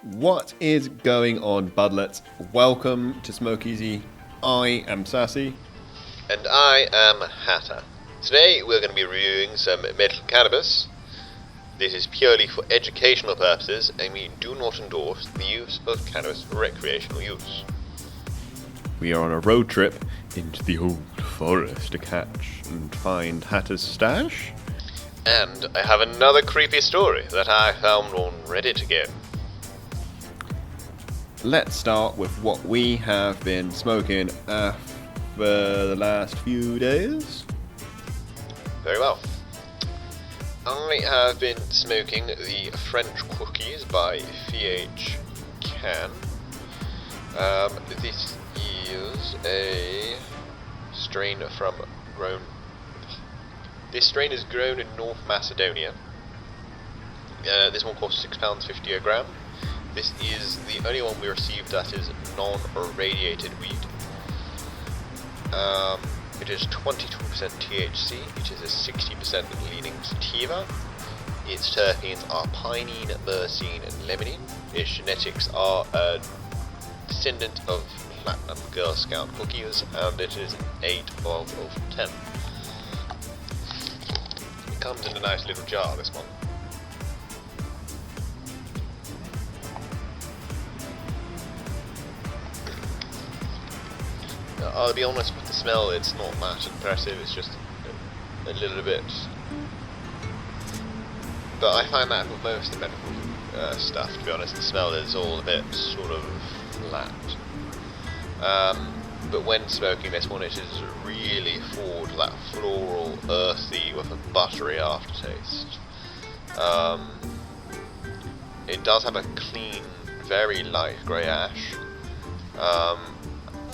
What is going on, Budlets? Welcome to Smoke Easy. I am Sassy. And I am Hatter. Today we're going to be reviewing some medical cannabis. This is purely for educational purposes, and we do not endorse the use of cannabis for recreational use. We are on a road trip into the old forest to catch and find Hatter's stash. And I have another creepy story that I found on Reddit again. Let's start with what we have been smoking for the last few days. Very well. I have been smoking the French Cookies by Can. This is a strain This strain is grown in North Macedonia. This one costs £6.50 a gram. This is the only one we received that is non-irradiated weed. It is 22% THC, which is a 60% leaning sativa. Its terpenes are pinene, myrcene, and limonene. Its genetics are a descendant of Platinum Girl Scout cookies, and it is an 8 of 10. It comes in a nice little jar, this one. I'll be honest with the smell, it's not that impressive, it's just a little bit. But I find that with most of the medical stuff, to be honest, the smell is all a bit sort of flat. But when smoking this one, it is really full to that floral, earthy, with a buttery aftertaste. It does have a clean, very light grey ash.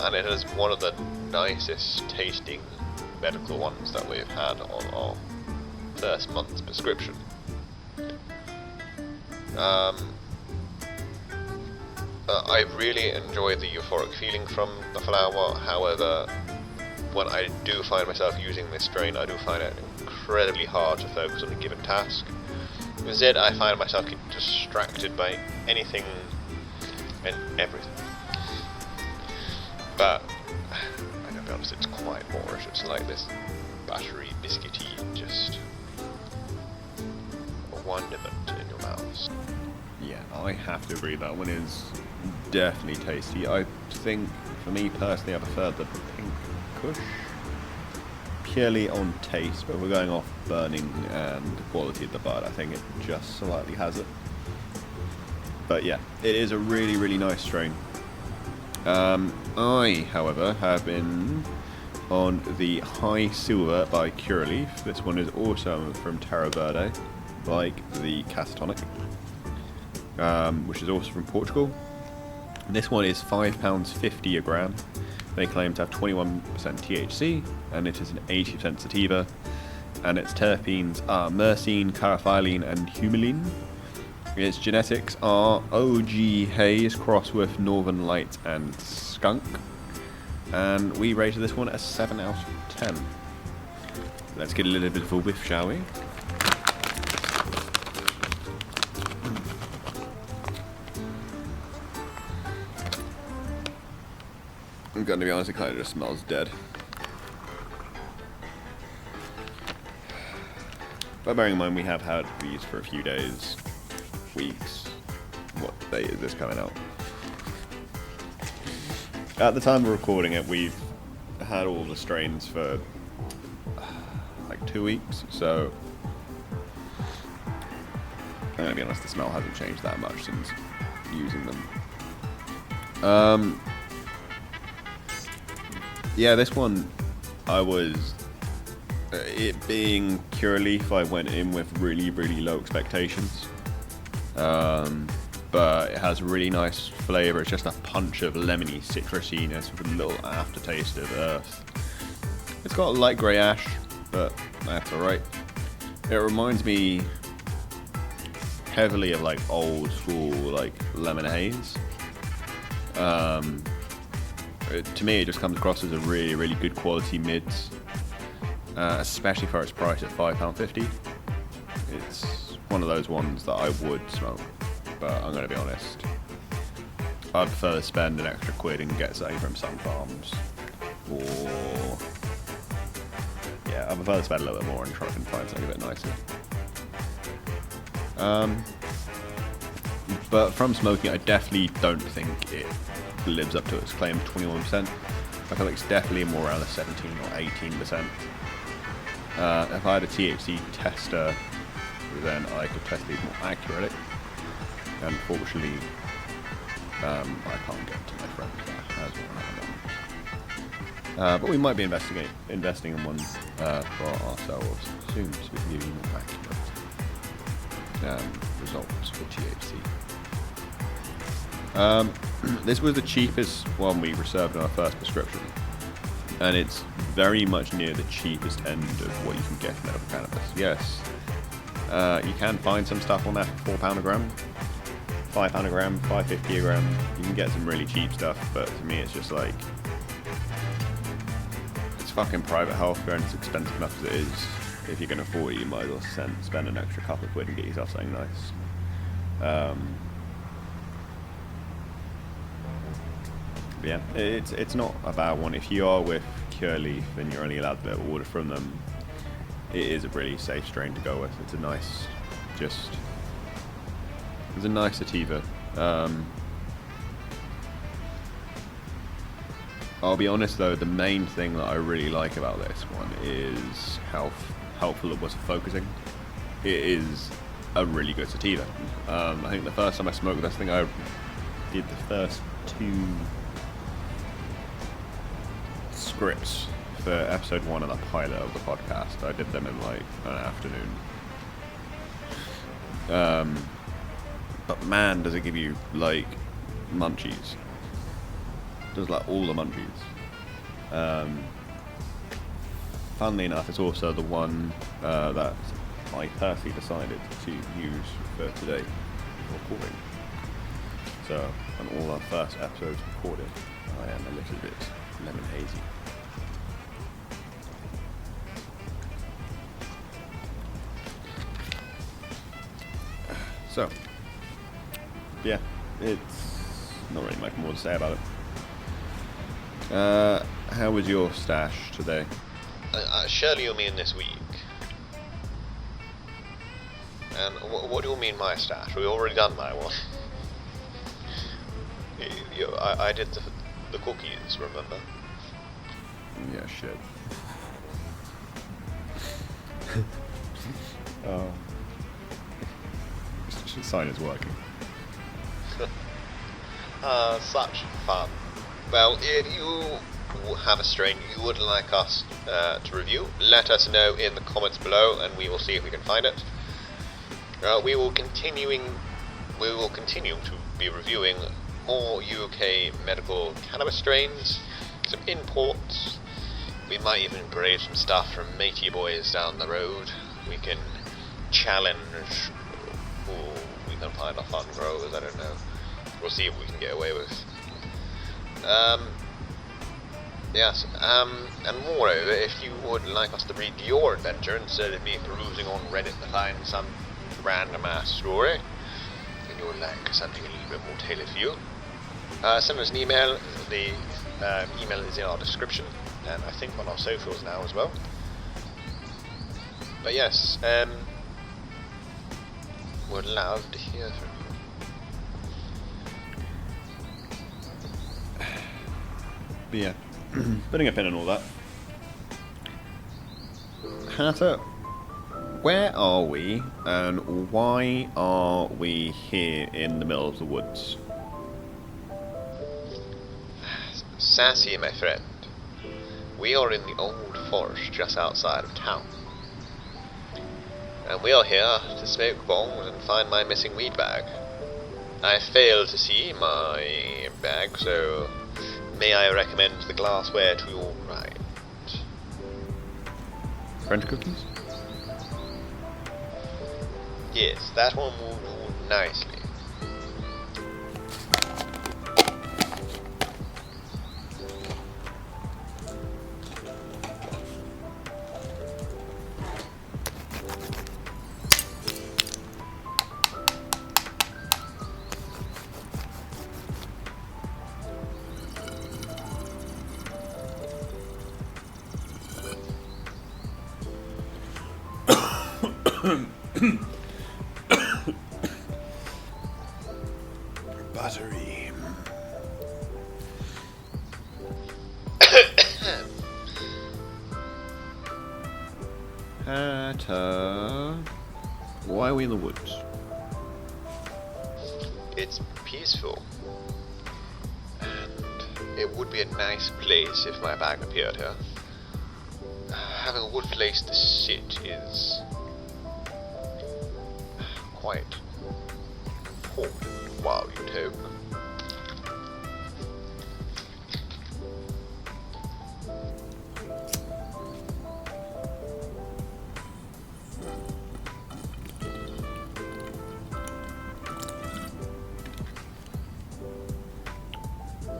And it is one of the nicest tasting medical ones that we've had on our first month's prescription. I really enjoy the euphoric feeling from the flower. However, when I do find myself using this strain, I do find it incredibly hard to focus on a given task. Instead, I find myself getting distracted by anything and everything. But I gotta be honest, it's quite moreish. It's like this buttery, biscuity, just a wonderment in your mouth. Yeah, I have to agree, that one is definitely tasty. I think, for me personally, I prefer the Pink Kush. Purely on taste, but we're going off burning and the quality of the bud. I think it just slightly has it. But yeah, it is a really, really nice strain. I, however, have been on the High Silver by Curaleaf. This one is also from Terra Verde, like the Catatonic, which is also from Portugal. This one is £5.50 a gram. They claim to have 21% THC, and it is an 80% sativa, and its terpenes are myrcene, carafilene, and humulene. Its genetics are OG Haze crossed with Northern Light and Skunk, and we rated this one a 7 out of 10. Let's get a little bit of a whiff, shall we? I'm going to be honest, it kind of just smells dead. But bearing in mind we have had these for a few days, weeks. What day is this coming out? At the time of recording it, we've had all the strains for like 2 weeks, so I'm gonna be honest, the smell hasn't changed that much since using them. Yeah, this one, it being Curaleaf, I went in with really, really low expectations. But it has a really nice flavour. It's just a punch of lemony citrusiness with a little aftertaste of earth. It's got a light grey ash, but that's alright. It reminds me heavily of like old school like lemon haze. To me it just comes across as a really, really good quality mids, especially for its price at £5.50. It's one of those ones that I would smoke, but I'm going to be honest, I'd prefer to spend an extra quid and get something from some farms. Or yeah, I prefer to spend a little bit more and try and find something a bit nicer. But from smoking, I definitely don't think it lives up to its claim of 21%. I feel like it's definitely more around the 17 or 18%. If I had a THC tester, then I could test these more accurately. Unfortunately, I can't get to my friend that has one. But we might be investing in one for ourselves soon, so we can give you more accurate results for THC. This was the cheapest one we reserved in our first prescription, and it's very much near the cheapest end of what you can get from medical cannabis. Yes, you can find some stuff on there for £4 a gram, £5 a gram, $5.50 a gram. You can get some really cheap stuff, but to me it's just like, it's fucking private healthcare and it's expensive enough as it is. If you can afford it, you might as well spend an extra couple of quid and get yourself something nice. Yeah, it's not a bad one. If you are with Cureleaf and you're only allowed to order from them, it is a really safe strain to go with. It's a nice, it's a nice sativa. I'll be honest though, the main thing that I really like about this one is how helpful it was for focusing. It is a really good sativa. I think the first time I smoked this thing, I did the first 2 scripts for episode 1 of the pilot of the podcast. I did them in like an afternoon. But man, does it give you like munchies. It does like all the munchies. Funnily enough, it's also the one that I personally decided to use for today recording. So on all our first episodes recorded, I am a little bit lemon hazy. So, yeah, it's not really much more to say about it. How was your stash today? Surely you mean this week. And what do you mean my stash? We've already done my one. I did the cookies, remember? Yeah, shit. Sign is working. Such fun. Well, if you have a strain you would like us to review, let us know in the comments below and we will see if we can find it. We will continue to be reviewing more UK medical cannabis strains, some imports. We might even braid some stuff from matey boys down the road. We can challenge who we can find our fun growers, I don't know. We'll see if we can get away with. Yes, and moreover, if you would like us to read your adventure instead of me perusing on Reddit to find some random ass story, and you would like something a little bit more tailored for you, send us an email. The email is in our description, and I think on our socials now as well. But yes, would love to hear from you. But yeah, putting a pin in all that. Hatter, where are we and why are we here in the middle of the woods? Sassy, my friend, we are in the old forest just outside of town. And we are here to smoke bongs and find my missing weed bag. I failed to see my bag, so may I recommend the glassware to your right? French cookies? Yes, that one will do nicely. Battery. Hatter. Why are we in the woods? It's peaceful. And it would be a nice place if my bag appeared here. Having a wood place to sit is quite important, while you talk.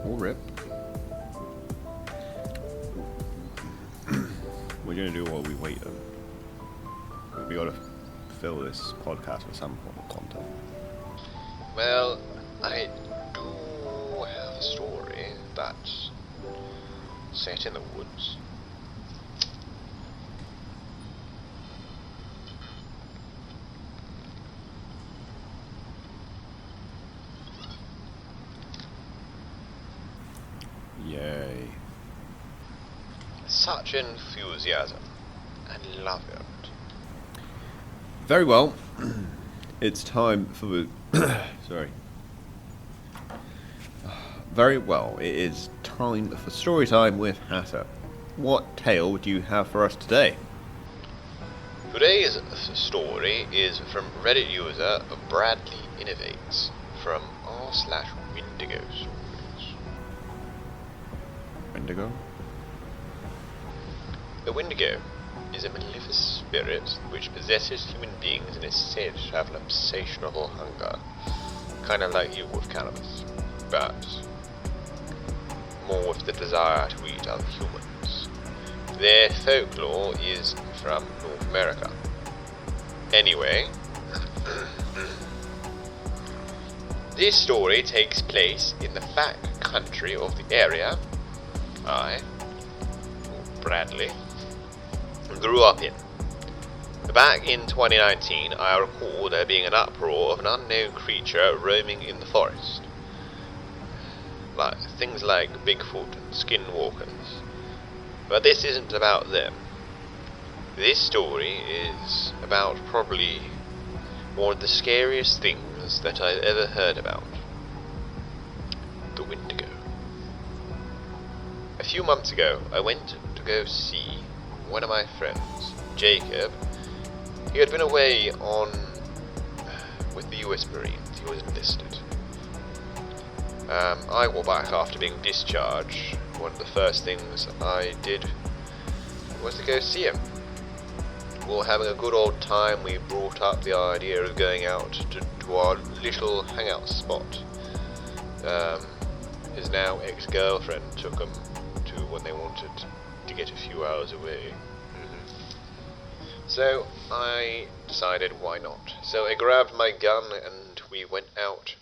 Or rip. We're gonna do while we wait them. We gotta fill this podcast with some form of content. Well, I do have a story that's set in the woods. Yay. Such enthusiasm. I love it. Very well. It's time for the... Sorry. Very well. It is time for story time with Hatter. What tale do you have for us today? Today's story is from Reddit user Bradley Innovates from r/Windigo Stories. Indigo? A Windigo is a maleficent spirit which possesses human beings and is said to have an obsessionable hunger, kind of like you with cannabis, but more with the desire to eat other humans. Their folklore is from North America. Anyway, this story takes place in the back country of the area I, Bradley, grew up in. Back in 2019, I recall there being an uproar of an unknown creature roaming in the forest. Like things like Bigfoot and skinwalkers. But this isn't about them. This story is about probably one of the scariest things that I've ever heard about. The Windigo. A few months ago, I went to go see one of my friends, Jacob. He had been away with the US Marines. He was enlisted. I got back after being discharged. One of the first things I did was to go see him. We were having a good old time. We brought up the idea of going out to our little hangout spot. His now ex-girlfriend took him to when they wanted to get a few hours away. So I decided why not. So I grabbed my gun and we went out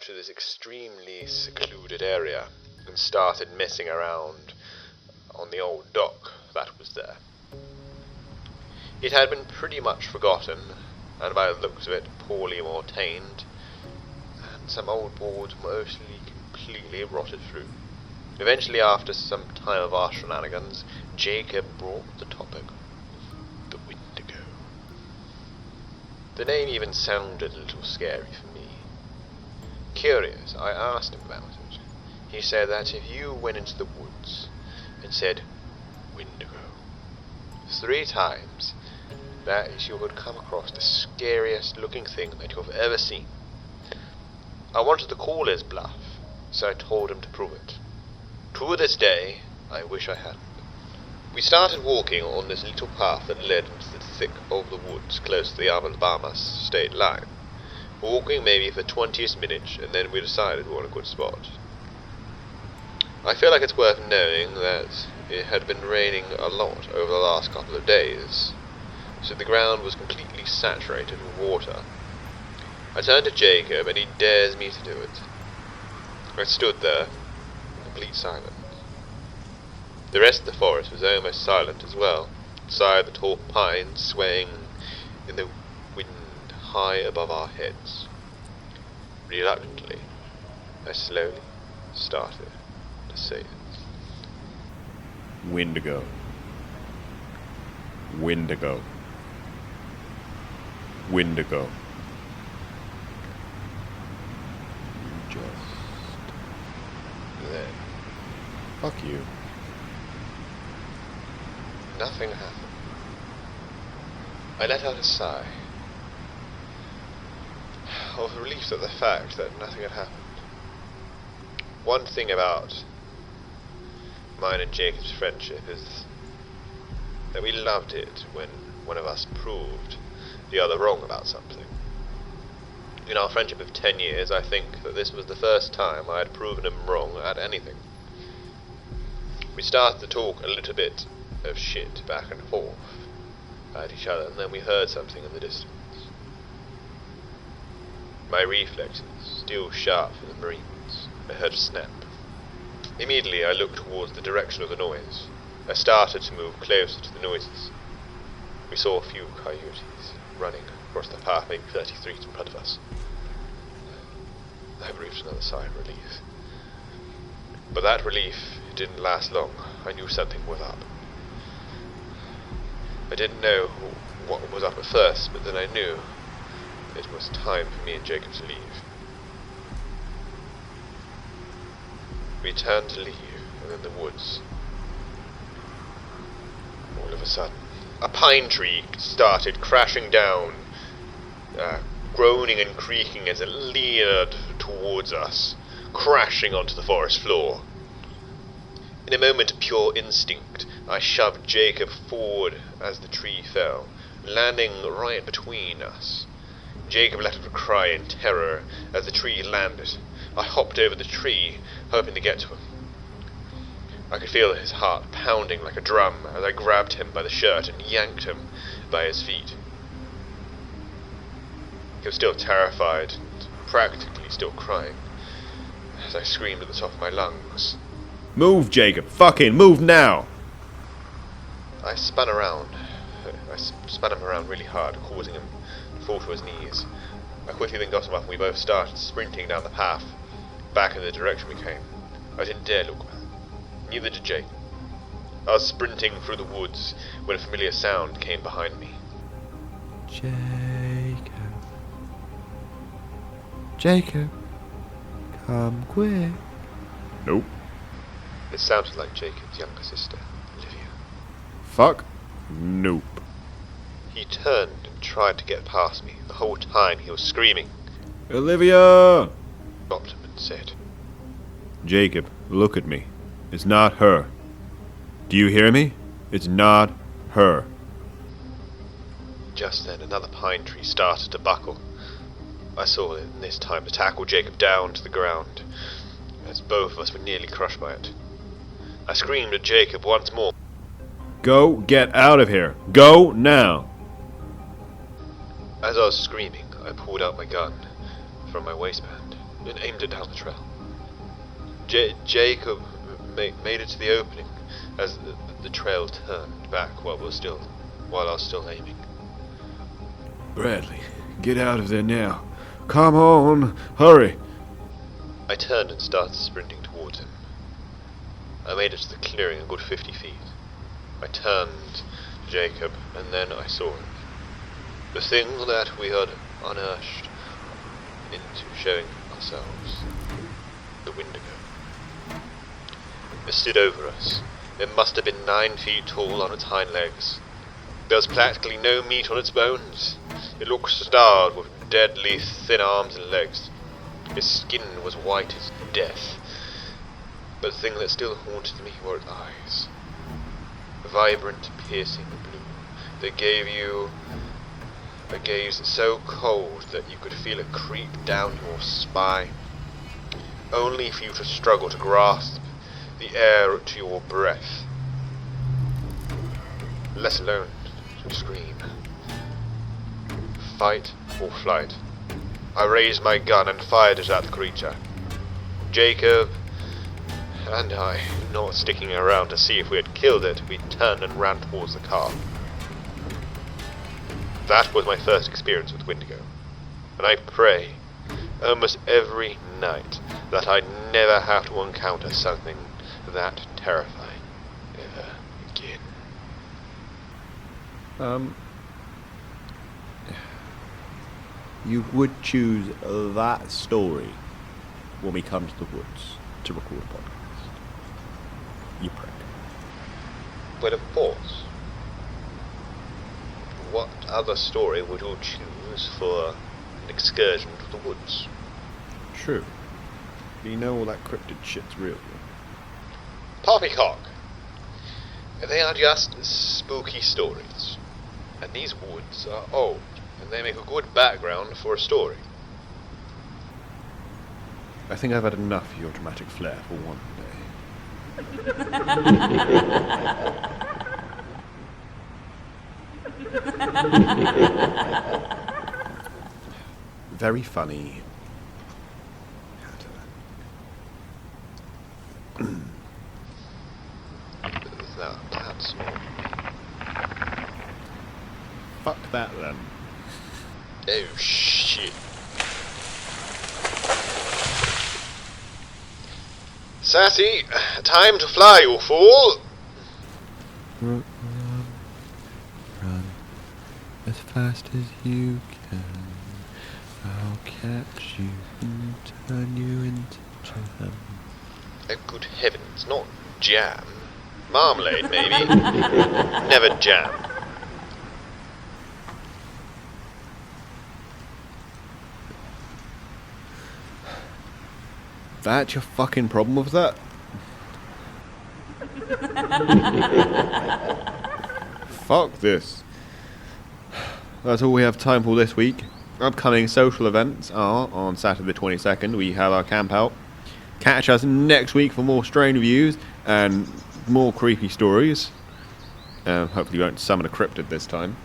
to this extremely secluded area and started messing around on the old dock that was there. It had been pretty much forgotten, and by the looks of it, poorly maintained, and some old boards mostly completely rotted through. Eventually, after some time of our shenanigans, Jacob brought the topic of the Windigo. The name even sounded a little scary for me. Curious, I asked him about it. He said that if you went into the woods and said, Windigo, 3 times, that you would come across the scariest looking thing that you have ever seen. I wanted to call his bluff, so I told him to prove it. To this day, I wish I hadn't. We started walking on this little path that led into the thick of the woods close to the Alabama state line. Walking maybe for 20 minutes, and then we decided we were on a good spot. I feel like it's worth knowing that it had been raining a lot over the last couple of days, so the ground was completely saturated with water. I turned to Jacob, and he dares me to do it. I stood there, in complete silence. The rest of the forest was almost silent as well. Outside, the tall pines swaying in the wind high above our heads. Reluctantly, I slowly started to say it. Windigo. Windigo. Windigo. Just... Then, fuck you. nothing happened. I let out a sigh of relief at the fact that nothing had happened. One thing about mine and Jacob's friendship is that we loved it when one of us proved the other wrong about something. In our friendship of 10 years, I think that this was the first time I had proven him wrong at anything. We started to talk a little bit of shit back and forth at each other, and then we heard something in the distance. My reflexes still sharp for the Marines. I heard a snap. Immediately I looked towards the direction of the noise. I started to move closer to the noises. We saw a few coyotes running across the path, maybe 30 streets in front of us. I breathed another sigh of relief. But that relief didn't last long. I knew something was up. I didn't know what was up at first, but then I knew it was time for me and Jacob to leave. We turned to leave, and in the woods, all of a sudden, a pine tree started crashing down, groaning and creaking as it leered towards us, crashing onto the forest floor. In a moment of pure instinct, I shoved Jacob forward as the tree fell, landing right between us. Jacob let out a cry in terror as the tree landed. I hopped over the tree, hoping to get to him. I could feel his heart pounding like a drum as I grabbed him by the shirt and yanked him by his feet. He was still terrified and practically still crying as I screamed at the top of my lungs. Move, Jacob! Fucking move now! I spun him around really hard, causing him to fall to his knees. I quickly then got him up and we both started sprinting down the path, back in the direction we came. I didn't dare look back. Neither did Jake. I was sprinting through the woods when a familiar sound came behind me. Jacob. Jacob. Come quick. Nope. It sounded like Jacob's younger sister, Olivia. Fuck. Nope. He turned and tried to get past me. The whole time he was screaming. Olivia! Stopped him and said, Jacob, look at me. It's not her. Do you hear me? It's not her. Just then another pine tree started to buckle. I saw it, and this time to tackle Jacob down to the ground, as both of us were nearly crushed by it. I screamed at Jacob once more. Go get out of here. Go now. As I was screaming, I pulled out my gun from my waistband and aimed it down the trail. Jacob made it to the opening as the trail turned back while I was still aiming. Bradley, get out of there now. Come on, hurry. I turned and started sprinting towards him. I made it to the clearing a good 50 feet. I turned to Jacob, and then I saw it. The thing that we had unearthed into showing ourselves. The Windigo. It stood over us. It must have been 9 feet tall on its hind legs. There was practically no meat on its bones. It looked starved with deadly thin arms and legs. Its skin was white as death. But the thing that still haunted me were its eyes. Vibrant, piercing blue. They gave you a gaze so cold that you could feel it creep down your spine, only for you to struggle to grasp the air to your breath, let alone to scream. Fight or flight. I raised my gun and fired it at the creature. Jacob and I, not sticking around to see if we had killed it, we turned and ran towards the car. That was my first experience with Wendigo, and I pray, almost every night, that I never have to encounter something that terrifying ever again. You would choose that story when we come to the woods to record a podcast. You prick. But of course, what other story would you choose for an excursion to the woods? True. You know all that cryptid shit's real. Poppycock! They are just spooky stories. And these woods are old, and they make a good background for a story. I think I've had enough of your dramatic flair for one day. Very funny. That's all. Fuck that then. Oh shit. Sassy, time to fly, you fool! Run as fast as you can. I'll catch you and turn you into jam. Oh, good heavens, not jam. Marmalade, maybe. Never jam. That's your fucking problem with that? Fuck this. That's all we have time for this week. Upcoming social events are on Saturday the 22nd. We have our camp out. Catch us next week for more strain reviews and more creepy stories. Hopefully we won't summon a cryptid this time.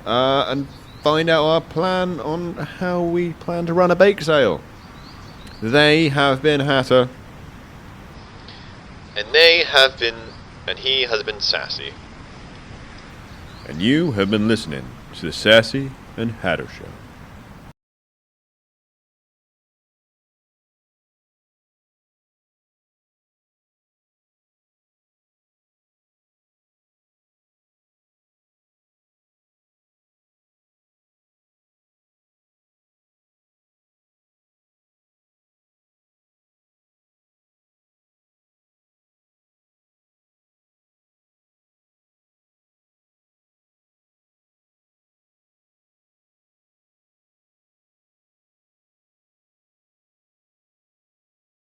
And find out our plan on how we plan to run a bake sale. They have been Hatter. And they have been, and he has been Sassy. And you have been listening to the Sassy and Hatter Show.